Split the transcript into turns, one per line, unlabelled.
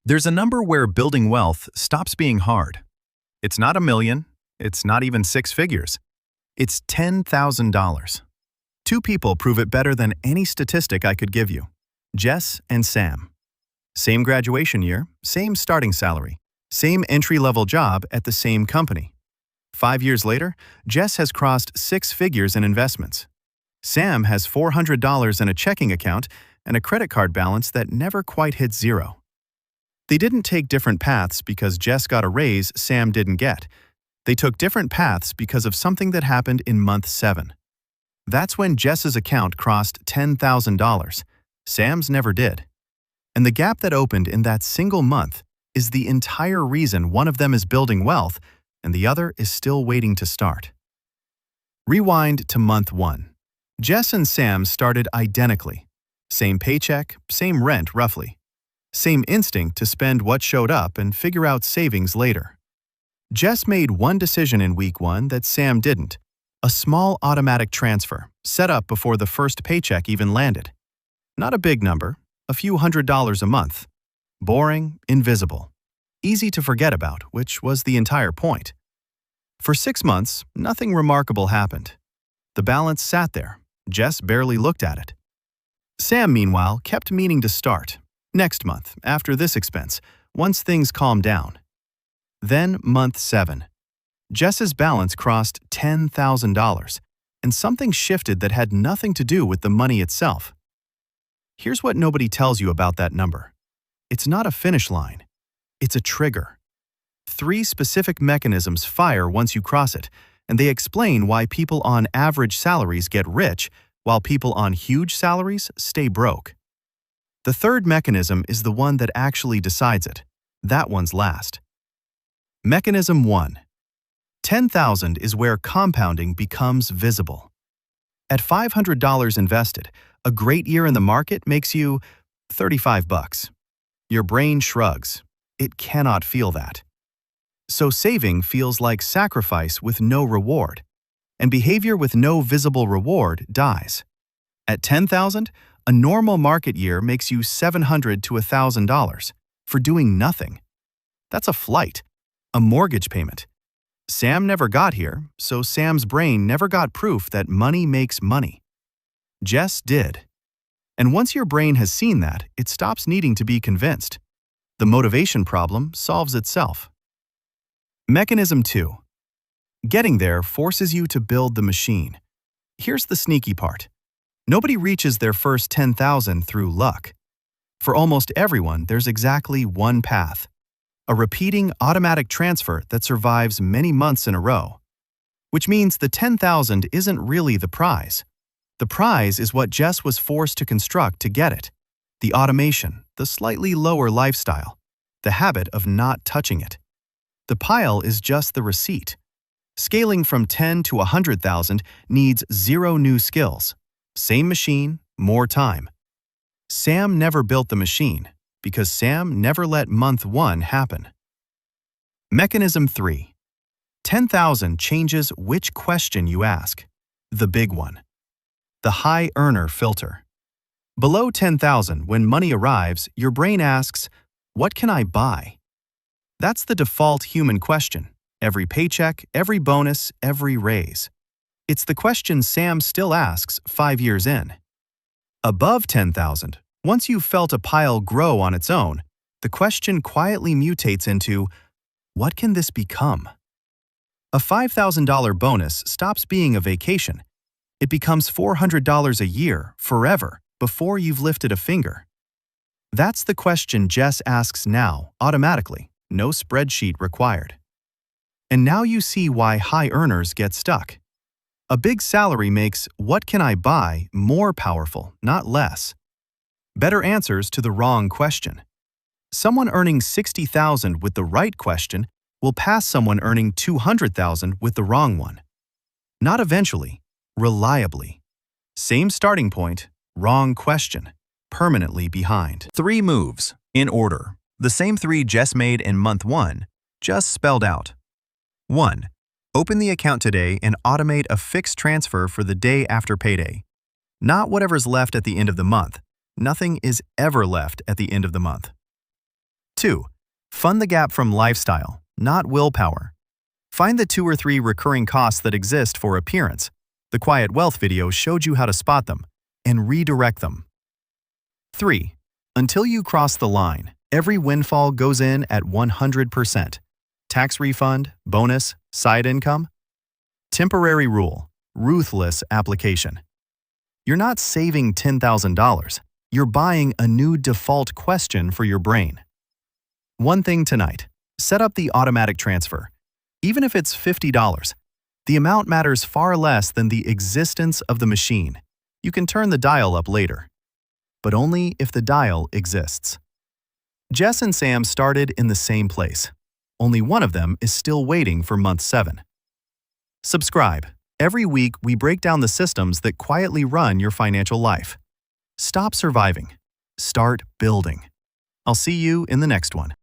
There's a number where building wealth stops being hard. It's not a million, it's not even six figures. It's $10,000. Two people prove it better than any statistic I could give you. Jess and Sam. Same graduation year, same starting salary, same entry-level job at the same company. 5 years later, Jess has crossed six figures in investments. Sam has $400 in a checking account and a credit card balance that never quite hits zero. They didn't take different paths because Jess got a raise Sam didn't get. They took different paths because of something that happened in month 7. That's when Jess's account crossed $10,000. Sam's never did. And the gap that opened in that single month is the entire reason one of them is building wealth and the other is still waiting to start. Rewind to month 1. Jess and Sam started identically. Same paycheck, same rent roughly. Same instinct to spend what showed up and figure out savings later. Jess made one decision in week 1 that Sam didn't. A small automatic transfer, set up before the first paycheck even landed. Not a big number, a few $100s a month. Boring, invisible. Easy to forget about, which was the entire point. For 6 months, nothing remarkable happened. The balance sat there. Jess barely looked at it. Sam, meanwhile, kept meaning to start. Next month, after this expense, once things calmed down. Then month 7. Jess's balance crossed $10,000, and something shifted that had nothing to do with the money itself. Here's what nobody tells you about that number. It's not a finish line. It's a trigger. 3 specific mechanisms fire once you cross it, and they explain why people on average salaries get rich while people on huge salaries stay broke. The third mechanism is the one that actually decides it. That one's last. Mechanism 1. 10,000 is where compounding becomes visible. At $500 invested, a great year in the market makes you $35. Your brain shrugs. It cannot feel that. So saving feels like sacrifice with no reward, and behavior with no visible reward dies. At 10,000, a normal market year makes you $700 to $1,000 for doing nothing. That's a flight, a mortgage payment. Sam never got here, so Sam's brain never got proof that money makes money. Jess did. And once your brain has seen that, it stops needing to be convinced. The motivation problem solves itself. Mechanism 2. Getting there forces you to build the machine. Here's the sneaky part. Nobody reaches their first 10,000 through luck. For almost everyone, there's exactly one path. A repeating automatic transfer that survives many months in a row. Which means the 10,000 isn't really the prize. The prize is what Jess was forced to construct to get it. The automation, the slightly lower lifestyle, the habit of not touching it. The pile is just the receipt. Scaling from 10 to 100,000 needs 0 new skills. Same machine, more time. Sam never built the machine because Sam never let month 1 happen. Mechanism 3. 10,000 changes which question you ask. The big one. The high earner filter. Below 10,000, when money arrives, your brain asks, "What can I buy?" That's the default human question. Every paycheck, every bonus, every raise. It's the question Sam still asks 5 years in. Above 10,000, once you've felt a pile grow on its own, the question quietly mutates into, what can this become? A $5,000 bonus stops being a vacation. It becomes $400 a year, forever, before you've lifted a finger. That's the question Jess asks now, automatically, no spreadsheet required. And now you see why high earners get stuck. A big salary makes "what can I buy" more powerful, not less. Better answers to the wrong question. Someone earning $60,000 with the right question will pass someone earning $200,000 with the wrong one. Not eventually, reliably. Same starting point, wrong question, permanently behind. 3 moves, in order. The same 3 Jess made in month 1, just spelled out. 1. Open the account today and automate a fixed transfer for the day after payday. Not whatever's left at the end of the month. Nothing is ever left at the end of the month. 2. Fund the gap from lifestyle, not willpower. Find the 2 or 3 recurring costs that exist for appearance. The Quiet Wealth video showed you how to spot them and redirect them. 3. Until you cross the line, every windfall goes in at 100%. Tax refund, bonus, side income. Temporary rule, ruthless application. You're not saving $10,000. You're buying a new default question for your brain. One thing tonight, set up the automatic transfer. Even if it's $50, the amount matters far less than the existence of the machine. You can turn the dial up later, but only if the dial exists. Jess and Sam started in the same place. Only one of them is still waiting for month 7. Subscribe. Every week, we break down the systems that quietly run your financial life. Stop surviving. Start building. I'll see you in the next one.